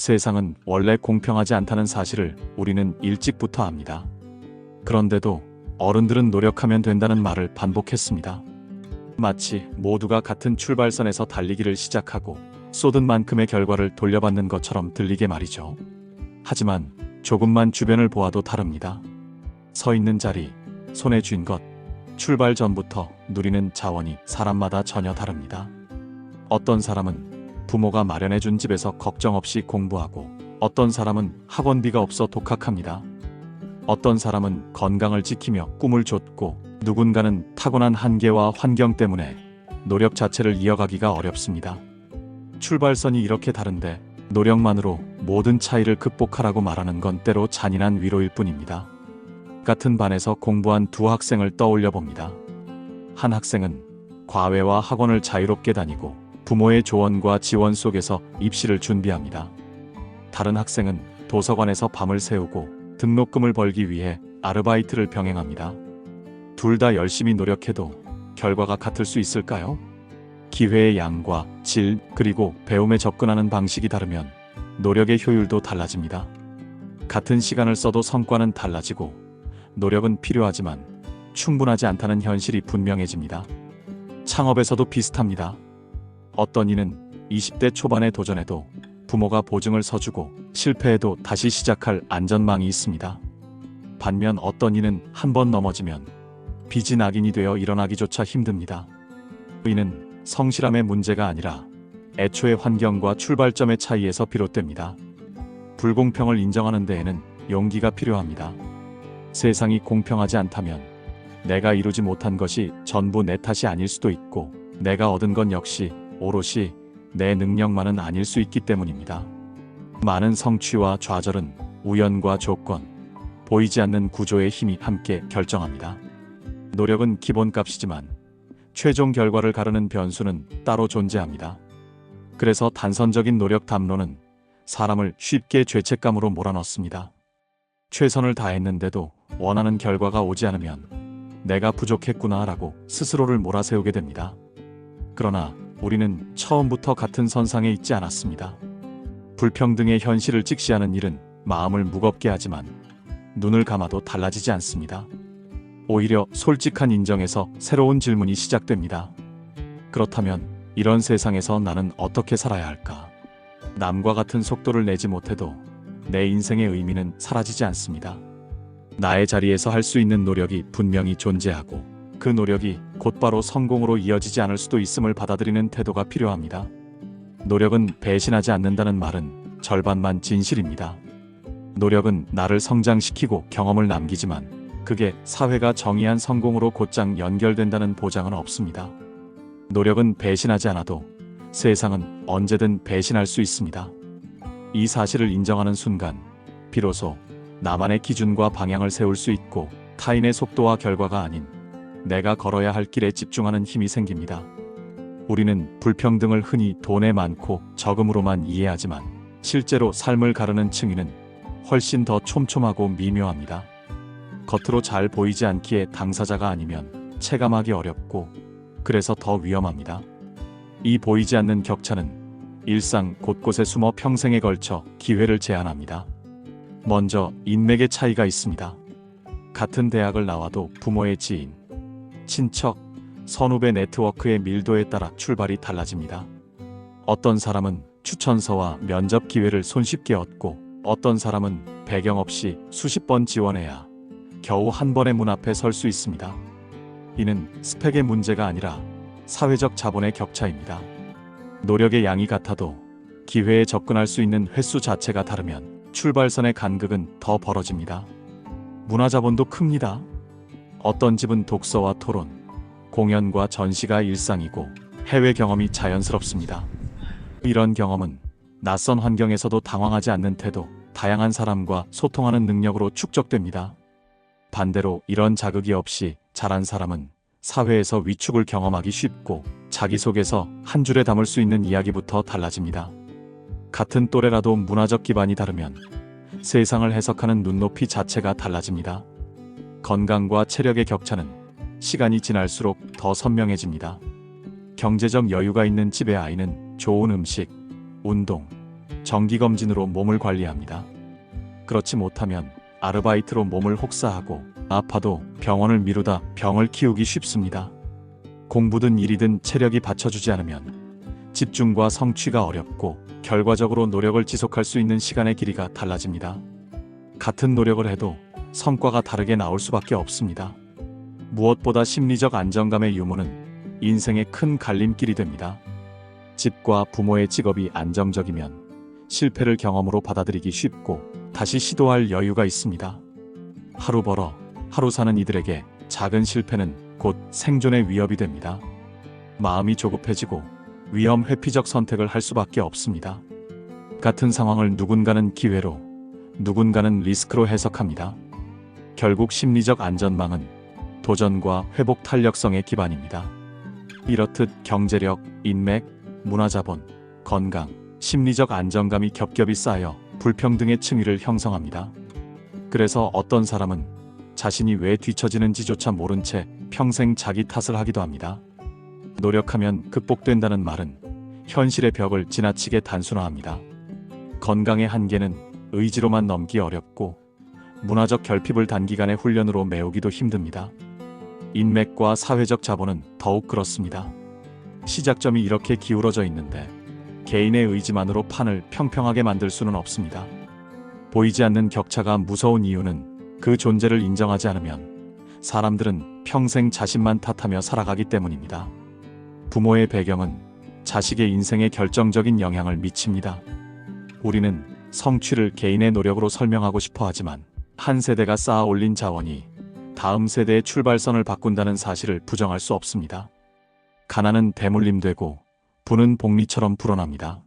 세상은 원래 공평하지 않다는 사실을 우리는 일찍부터 압니다. 그런데도 어른들은 노력하면 된다는 말을 반복했습니다. 마치 모두가 같은 출발선에서 달리기를 시작하고 쏟은 만큼의 결과를 돌려받는 것처럼 들리게 말이죠. 하지만 조금만 주변을 보아도 다릅니다. 서 있는 자리, 손에 쥔 것, 출발 전부터 누리는 자원이 사람마다 전혀 다릅니다. 어떤 사람은 부모가 마련해준 집에서 걱정 없이 공부하고, 어떤 사람은 학원비가 없어 독학합니다. 어떤 사람은 건강을 지키며 꿈을 좇고, 누군가는 타고난 한계와 환경 때문에 노력 자체를 이어가기가 어렵습니다. 출발선이 이렇게 다른데 노력만으로 모든 차이를 극복하라고 말하는 건 때로 잔인한 위로일 뿐입니다. 같은 반에서 공부한 두 학생을 떠올려 봅니다. 한 학생은 과외와 학원을 자유롭게 다니고 부모의 조언과 지원 속에서 입시를 준비합니다. 다른 학생은 도서관에서 밤을 새우고 등록금을 벌기 위해 아르바이트를 병행합니다. 둘 다 열심히 노력해도 결과가 같을 수 있을까요? 기회의 양과 질, 그리고 배움에 접근하는 방식이 다르면 노력의 효율도 달라집니다. 같은 시간을 써도 성과는 달라지고, 노력은 필요하지만 충분하지 않다는 현실이 분명해집니다. 창업에서도 비슷합니다. 어떤 이는 20대 초반에 도전해도 부모가 보증을 서주고, 실패해도 다시 시작할 안전망이 있습니다. 반면 어떤 이는 한 번 넘어지면 빚이 낙인이 되어 일어나기조차 힘듭니다. 이는 성실함의 문제가 아니라 애초의 환경과 출발점의 차이에서 비롯됩니다. 불공평을 인정하는 데에는 용기가 필요합니다. 세상이 공평하지 않다면 내가 이루지 못한 것이 전부 내 탓이 아닐 수도 있고, 내가 얻은 건 역시 오롯이 내 능력만은 아닐 수 있기 때문입니다. 많은 성취와 좌절은 우연과 조건, 보이지 않는 구조의 힘이 함께 결정합니다. 노력은 기본값이지만 최종 결과를 가르는 변수는 따로 존재합니다. 그래서 단선적인 노력 담론은 사람을 쉽게 죄책감으로 몰아넣습니다. 최선을 다했는데도 원하는 결과가 오지 않으면 내가 부족했구나라고 스스로를 몰아세우게 됩니다. 그러나 우리는 처음부터 같은 선상에 있지 않았습니다. 불평등의 현실을 직시하는 일은 마음을 무겁게 하지만 눈을 감아도 달라지지 않습니다. 오히려 솔직한 인정에서 새로운 질문이 시작됩니다. 그렇다면 이런 세상에서 나는 어떻게 살아야 할까? 남과 같은 속도를 내지 못해도 내 인생의 의미는 사라지지 않습니다. 나의 자리에서 할 수 있는 노력이 분명히 존재하고, 그 노력이 곧바로 성공으로 이어지지 않을 수도 있음을 받아들이는 태도가 필요합니다. 노력은 배신하지 않는다는 말은 절반만 진실입니다. 노력은 나를 성장시키고 경험을 남기지만, 그게 사회가 정의한 성공으로 곧장 연결된다는 보장은 없습니다. 노력은 배신하지 않아도 세상은 언제든 배신할 수 있습니다. 이 사실을 인정하는 순간 비로소 나만의 기준과 방향을 세울 수 있고, 타인의 속도와 결과가 아닌 내가 걸어야 할 길에 집중하는 힘이 생깁니다. 우리는 불평등을 흔히 돈에 많고 적음으로만 이해하지만, 실제로 삶을 가르는 층위는 훨씬 더 촘촘하고 미묘합니다. 겉으로 잘 보이지 않기에 당사자가 아니면 체감하기 어렵고, 그래서 더 위험합니다. 이 보이지 않는 격차는 일상 곳곳에 숨어 평생에 걸쳐 기회를 제한합니다. 먼저 인맥의 차이가 있습니다. 같은 대학을 나와도 부모의 지인, 친척, 선후배 네트워크의 밀도에 따라 출발이 달라집니다. 어떤 사람은 추천서와 면접 기회를 손쉽게 얻고, 어떤 사람은 배경 없이 수십 번 지원해야 겨우 한 번의 문 앞에 설 수 있습니다. 이는 스펙의 문제가 아니라 사회적 자본의 격차입니다. 노력의 양이 같아도 기회에 접근할 수 있는 횟수 자체가 다르면 출발선의 간극은 더 벌어집니다. 문화자본도 큽니다. 어떤 집은 독서와 토론, 공연과 전시가 일상이고 해외 경험이 자연스럽습니다. 이런 경험은 낯선 환경에서도 당황하지 않는 태도, 다양한 사람과 소통하는 능력으로 축적됩니다. 반대로 이런 자극이 없이 자란 사람은 사회에서 위축을 경험하기 쉽고, 자기 속에서 한 줄에 담을 수 있는 이야기부터 달라집니다. 같은 또래라도 문화적 기반이 다르면 세상을 해석하는 눈높이 자체가 달라집니다. 건강과 체력의 격차는 시간이 지날수록 더 선명해집니다. 경제적 여유가 있는 집의 아이는 좋은 음식, 운동, 정기검진으로 몸을 관리합니다. 그렇지 못하면 아르바이트로 몸을 혹사하고 아파도 병원을 미루다 병을 키우기 쉽습니다. 공부든 일이든 체력이 받쳐주지 않으면 집중과 성취가 어렵고 결과적으로 노력을 지속할 수 있는 시간의 길이가 달라집니다. 같은 노력을 해도 성과가 다르게 나올 수밖에 없습니다. 무엇보다 심리적 안정감의 유무는 인생의 큰 갈림길이 됩니다. 집과 부모의 직업이 안정적이면 실패를 경험으로 받아들이기 쉽고 다시 시도할 여유가 있습니다. 하루 벌어 하루 사는 이들에게 작은 실패는 곧 생존의 위협이 됩니다. 마음이 조급해지고 위험 회피적 선택을 할 수밖에 없습니다. 같은 상황을 누군가는 기회로, 누군가는 리스크로 해석합니다. 결국 심리적 안전망은 도전과 회복 탄력성의 기반입니다. 이렇듯 경제력, 인맥, 문화자본, 건강, 심리적 안정감이 겹겹이 쌓여 불평등의 층위를 형성합니다. 그래서 어떤 사람은 자신이 왜 뒤처지는지조차 모른 채 평생 자기 탓을 하기도 합니다. 노력하면 극복된다는 말은 현실의 벽을 지나치게 단순화합니다. 건강의 한계는 의지로만 넘기 어렵고 문화적 결핍을 단기간의 훈련으로 메우기도 힘듭니다. 인맥과 사회적 자본은 더욱 그렇습니다. 시작점이 이렇게 기울어져 있는데 개인의 의지만으로 판을 평평하게 만들 수는 없습니다. 보이지 않는 격차가 무서운 이유는 그 존재를 인정하지 않으면 사람들은 평생 자신만 탓하며 살아가기 때문입니다. 부모의 배경은 자식의 인생에 결정적인 영향을 미칩니다. 우리는 성취를 개인의 노력으로 설명하고 싶어 하지만 한 세대가 쌓아 올린 자원이 다음 세대의 출발선을 바꾼다는 사실을 부정할 수 없습니다. 가난은 대물림되고 부는 복리처럼 불어납니다.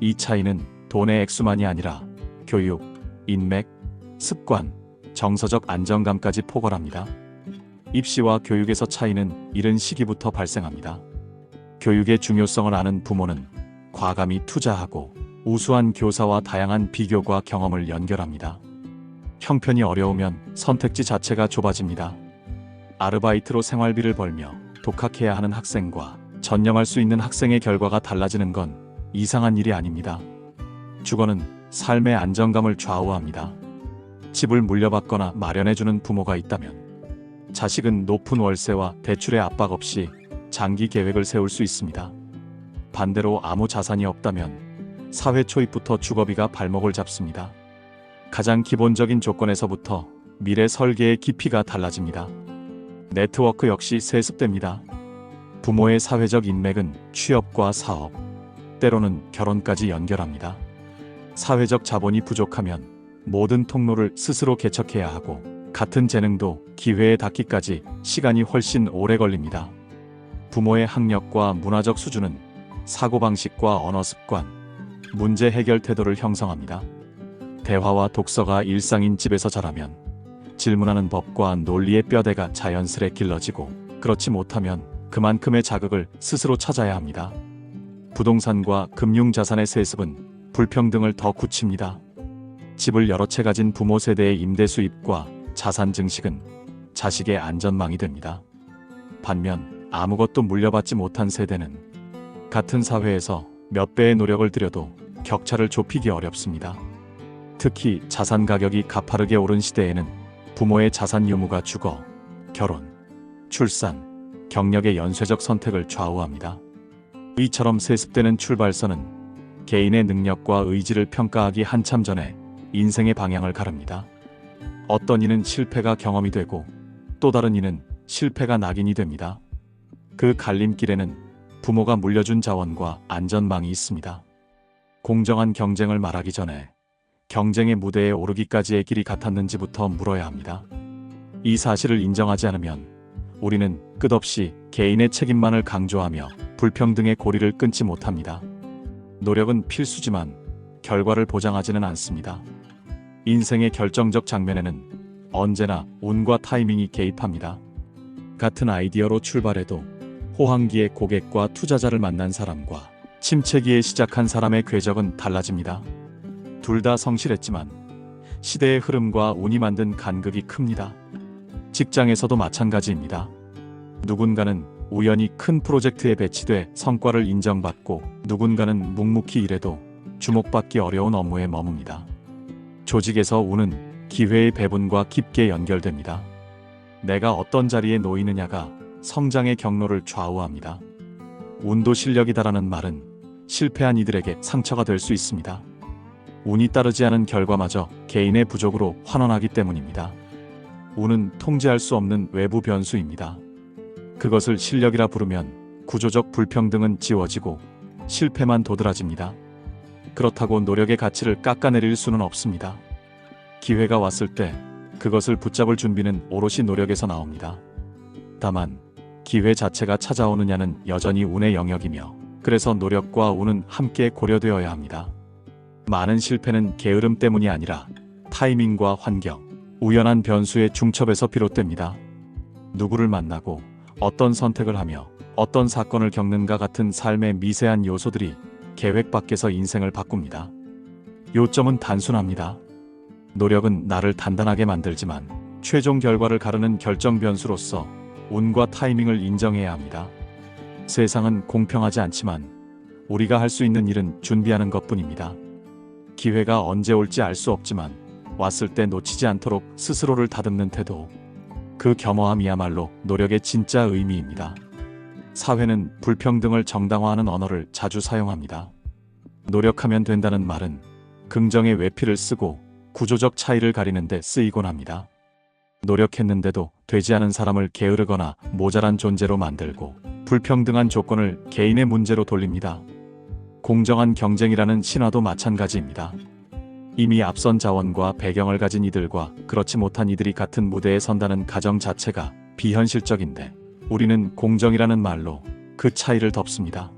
이 차이는 돈의 액수만이 아니라 교육, 인맥, 습관, 정서적 안정감까지 포괄합니다. 입시와 교육에서 차이는 이른 시기부터 발생합니다. 교육의 중요성을 아는 부모는 과감히 투자하고 우수한 교사와 다양한 비교과 경험을 연결합니다. 형편이 어려우면 선택지 자체가 좁아집니다. 아르바이트로 생활비를 벌며 독학해야 하는 학생과 전념할 수 있는 학생의 결과가 달라지는 건 이상한 일이 아닙니다. 주거는 삶의 안정감을 좌우합니다. 집을 물려받거나 마련해주는 부모가 있다면 자식은 높은 월세와 대출의 압박 없이 장기 계획을 세울 수 있습니다. 반대로 아무 자산이 없다면 사회 초입부터 주거비가 발목을 잡습니다. 가장 기본적인 조건에서부터 미래 설계의 깊이가 달라집니다. 네트워크 역시 세습됩니다. 부모의 사회적 인맥은 취업과 사업, 때로는 결혼까지 연결합니다. 사회적 자본이 부족하면 모든 통로를 스스로 개척해야 하고 같은 재능도 기회에 닿기까지 시간이 훨씬 오래 걸립니다. 부모의 학력과 문화적 수준은 사고방식과 언어 습관, 문제 해결 태도를 형성합니다. 대화와 독서가 일상인 집에서 자라면 질문하는 법과 논리의 뼈대가 자연스레 길러지고 그렇지 못하면 그만큼의 자극을 스스로 찾아야 합니다. 부동산과 금융자산의 세습은 불평등을 더 굳힙니다. 집을 여러 채 가진 부모 세대의 임대 수입과 자산 증식은 자식의 안전망이 됩니다. 반면 아무것도 물려받지 못한 세대는 같은 사회에서 몇 배의 노력을 들여도 격차를 좁히기 어렵습니다. 특히 자산 가격이 가파르게 오른 시대에는 부모의 자산 유무가 주거, 결혼, 출산, 경력의 연쇄적 선택을 좌우합니다. 이처럼 세습되는 출발선은 개인의 능력과 의지를 평가하기 한참 전에 인생의 방향을 가릅니다. 어떤 이는 실패가 경험이 되고 또 다른 이는 실패가 낙인이 됩니다. 그 갈림길에는 부모가 물려준 자원과 안전망이 있습니다. 공정한 경쟁을 말하기 전에 경쟁의 무대에 오르기까지의 길이 같았는지부터 물어야 합니다. 이 사실을 인정하지 않으면 우리는 끝없이 개인의 책임만을 강조하며 불평등의 고리를 끊지 못합니다. 노력은 필수지만 결과를 보장하지는 않습니다. 인생의 결정적 장면에는 언제나 운과 타이밍이 개입합니다. 같은 아이디어로 출발해도 호황기에 고객과 투자자를 만난 사람과 침체기에 시작한 사람의 궤적은 달라집니다. 둘 다 성실했지만 시대의 흐름과 운이 만든 간극이 큽니다. 직장에서도 마찬가지입니다. 누군가는 우연히 큰 프로젝트에 배치돼 성과를 인정받고 누군가는 묵묵히 일해도 주목받기 어려운 업무에 머뭅니다. 조직에서 운은 기회의 배분과 깊게 연결됩니다. 내가 어떤 자리에 놓이느냐가 성장의 경로를 좌우합니다. 운도 실력이다라는 말은 실패한 이들에게 상처가 될 수 있습니다. 운이 따르지 않은 결과마저 개인의 부족으로 환원하기 때문입니다. 운은 통제할 수 없는 외부 변수입니다. 그것을 실력이라 부르면 구조적 불평등은 지워지고 실패만 도드라집니다. 그렇다고 노력의 가치를 깎아내릴 수는 없습니다. 기회가 왔을 때 그것을 붙잡을 준비는 오롯이 노력에서 나옵니다. 다만 기회 자체가 찾아오느냐는 여전히 운의 영역이며, 그래서 노력과 운은 함께 고려되어야 합니다. 많은 실패는 게으름 때문이 아니라 타이밍과 환경, 우연한 변수의 중첩에서 비롯됩니다. 누구를 만나고 어떤 선택을 하며 어떤 사건을 겪는가 같은 삶의 미세한 요소들이 계획 밖에서 인생을 바꿉니다. 요점은 단순합니다. 노력은 나를 단단하게 만들지만 최종 결과를 가르는 결정 변수로서 운과 타이밍을 인정해야 합니다. 세상은 공평하지 않지만 우리가 할 수 있는 일은 준비하는 것뿐입니다. 기회가 언제 올지 알 수 없지만 왔을 때 놓치지 않도록 스스로를 다듬는 태도, 그 겸허함이야말로 노력의 진짜 의미입니다. 사회는 불평등을 정당화하는 언어를 자주 사용합니다. 노력하면 된다는 말은 긍정의 외피를 쓰고 구조적 차이를 가리는 데 쓰이곤 합니다. 노력했는데도 되지 않은 사람을 게으르거나 모자란 존재로 만들고 불평등한 조건을 개인의 문제로 돌립니다. 공정한 경쟁이라는 신화도 마찬가지입니다. 이미 앞선 자원과 배경을 가진 이들과 그렇지 못한 이들이 같은 무대에 선다는 가정 자체가 비현실적인데, 우리는 공정이라는 말로 그 차이를 덮습니다.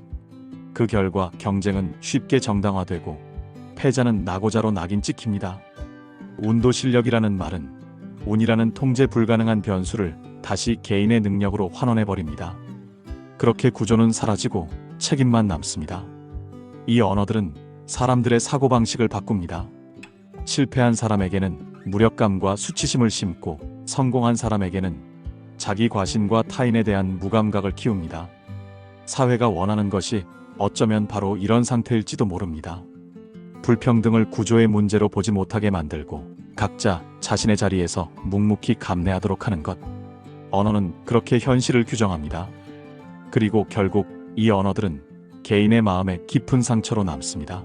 그 결과 경쟁은 쉽게 정당화되고 패자는 낙오자로 낙인 찍힙니다. 운도 실력이라는 말은 운이라는 통제 불가능한 변수를 다시 개인의 능력으로 환원해버립니다. 그렇게 구조는 사라지고 책임만 남습니다. 이 언어들은 사람들의 사고방식을 바꿉니다. 실패한 사람에게는 무력감과 수치심을 심고, 성공한 사람에게는 자기 과신과 타인에 대한 무감각을 키웁니다. 사회가 원하는 것이 어쩌면 바로 이런 상태일지도 모릅니다. 불평등을 구조의 문제로 보지 못하게 만들고 각자 자신의 자리에서 묵묵히 감내하도록 하는 것. 언어는 그렇게 현실을 규정합니다. 그리고 결국 이 언어들은 개인의 마음에 깊은 상처로 남습니다.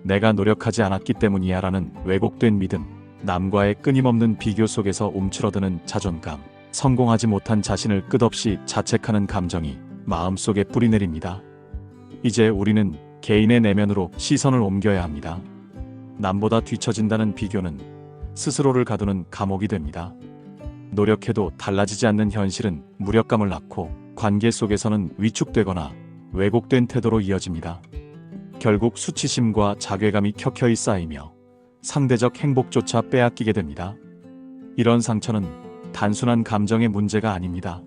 내가 노력하지 않았기 때문이야 라는 왜곡된 믿음, 남과의 끊임없는 비교 속에서 움츠러드는 자존감, 성공하지 못한 자신을 끝없이 자책하는 감정이 마음속에 뿌리내립니다. 이제 우리는 개인의 내면으로 시선을 옮겨야 합니다. 남보다 뒤처진다는 비교는 스스로를 가두는 감옥이 됩니다. 노력해도 달라지지 않는 현실은 무력감을 낳고 관계 속에서는 위축되거나 왜곡된 태도로 이어집니다. 결국 수치심과 자괴감이 켜켜이 쌓이며 상대적 행복조차 빼앗기게 됩니다. 이런 상처는 단순한 감정의 문제가 아닙니다.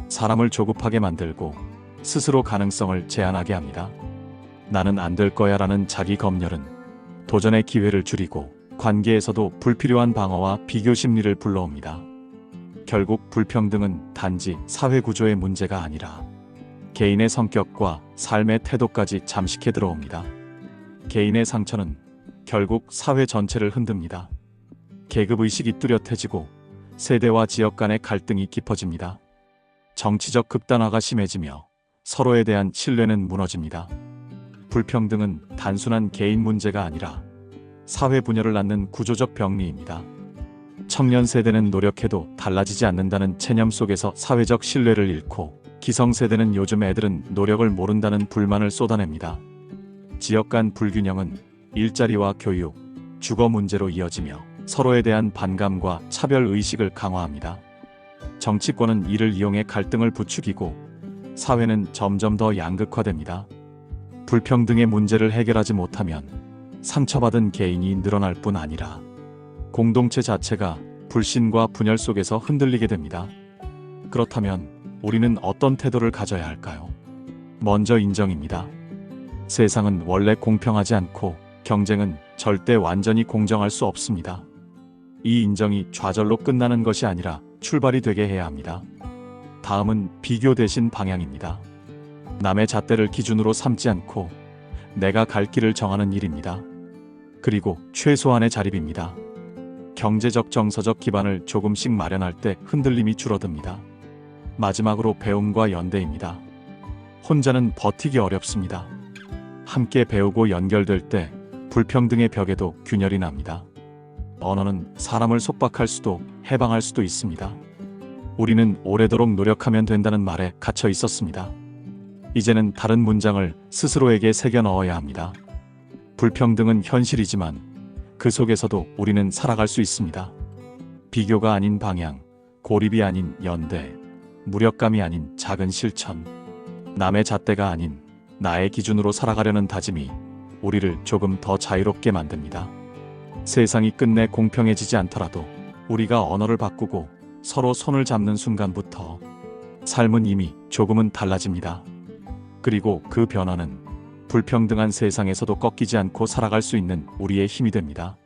사람을 조급하게 만들고 스스로 가능성을 제한하게 합니다. 나는 안 될 거야 라는 자기 검열은 도전의 기회를 줄이고 관계에서도 불필요한 방어와 비교 심리를 불러옵니다. 결국 불평등은 단지 사회 구조의 문제가 아니라 개인의 성격과 삶의 태도까지 잠식해 들어옵니다. 개인의 상처는 결국 사회 전체를 흔듭니다. 계급의식이 뚜렷해지고 세대와 지역 간의 갈등이 깊어집니다. 정치적 극단화가 심해지며 서로에 대한 신뢰는 무너집니다. 불평등은 단순한 개인 문제가 아니라 사회 분열을 낳는 구조적 병리입니다. 청년 세대는 노력해도 달라지지 않는다는 체념 속에서 사회적 신뢰를 잃고, 기성세대는 요즘 애들은 노력을 모른다는 불만을 쏟아냅니다. 지역 간 불균형은 일자리와 교육, 주거 문제로 이어지며 서로에 대한 반감과 차별 의식을 강화합니다. 정치권은 이를 이용해 갈등을 부추기고 사회는 점점 더 양극화됩니다. 불평등의 문제를 해결하지 못하면 상처받은 개인이 늘어날 뿐 아니라 공동체 자체가 불신과 분열 속에서 흔들리게 됩니다. 그렇다면 우리는 어떤 태도를 가져야 할까요? 먼저 인정입니다. 세상은 원래 공평하지 않고 경쟁은 절대 완전히 공정할 수 없습니다. 이 인정이 좌절로 끝나는 것이 아니라 출발이 되게 해야 합니다. 다음은 비교 대신 방향입니다. 남의 잣대를 기준으로 삼지 않고 내가 갈 길을 정하는 일입니다. 그리고 최소한의 자립입니다. 경제적 정서적 기반을 조금씩 마련할 때 흔들림이 줄어듭니다. 마지막으로 배움과 연대입니다. 혼자는 버티기 어렵습니다. 함께 배우고 연결될 때 불평등의 벽에도 균열이 납니다. 언어는 사람을 속박할 수도 해방할 수도 있습니다. 우리는 오래도록 노력하면 된다는 말에 갇혀 있었습니다. 이제는 다른 문장을 스스로에게 새겨 넣어야 합니다. 불평등은 현실이지만 그 속에서도 우리는 살아갈 수 있습니다. 비교가 아닌 방향, 고립이 아닌 연대, 무력감이 아닌 작은 실천, 남의 잣대가 아닌 나의 기준으로 살아가려는 다짐이 우리를 조금 더 자유롭게 만듭니다. 세상이 끝내 공평해지지 않더라도 우리가 언어를 바꾸고 서로 손을 잡는 순간부터 삶은 이미 조금은 달라집니다. 그리고 그 변화는 불평등한 세상에서도 꺾이지 않고 살아갈 수 있는 우리의 힘이 됩니다.